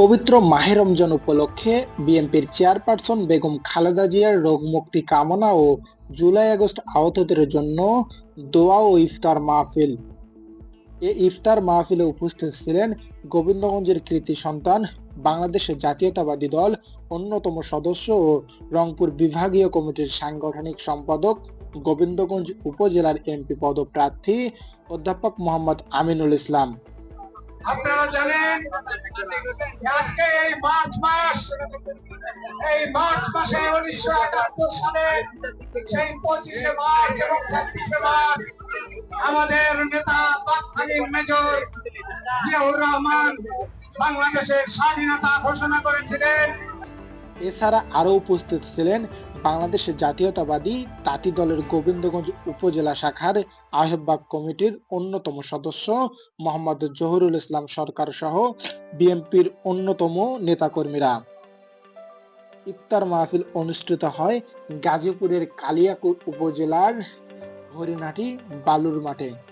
পবিত্র মাহে রমজান উপলক্ষে বিএনপির চেয়ারপারসন বেগম খালেদা জিয়ার রোগ মুক্তি কামনা ও জুলাই-আগস্ট আহতদের জন্য দোয়া ও ইফতার মাহফিল। এ ইফতার মাহফিলে উপস্থিত ছিলেন গোবিন্দগঞ্জের কৃতি সন্তান, বাংলাদেশ জাতীয়তাবাদী দল অন্যতম সদস্য ও রংপুর বিভাগীয় কমিটির সাংগঠনিক সম্পাদক, গোবিন্দগঞ্জ উপজেলার এমপি পদপ্রার্থী অধ্যাপক মোহাম্মদ আমিনুল ইসলাম। আপনারা জানেন আজকে এই মার্চ মাসে 1971 সালে সেই 25শে মার্চ এবং 26শে মার্চ আমাদের নেতা তৎকালীন মেজর জিয়াউর রহমান বাংলাদেশের স্বাধীনতা ঘোষণা করেছিলেন। এছাড়া আরো উপস্থিত ছিলেন বাংলাদেশ জাতীয়তাবাদী তাঁতি দলের গোবিন্দগঞ্জ উপজেলা শাখার আহ্বায়ক কমিটির অন্যতম সদস্য মোহাম্মদ জহুরুল ইসলাম সরকার সহ বিএনপির অন্যতম নেতাকর্মীরা। ইফতার মাহফিল অনুষ্ঠিত হয় গাজীপুরের কালিয়াকৈর উপজেলার হরিণাটি বালুর মাঠে।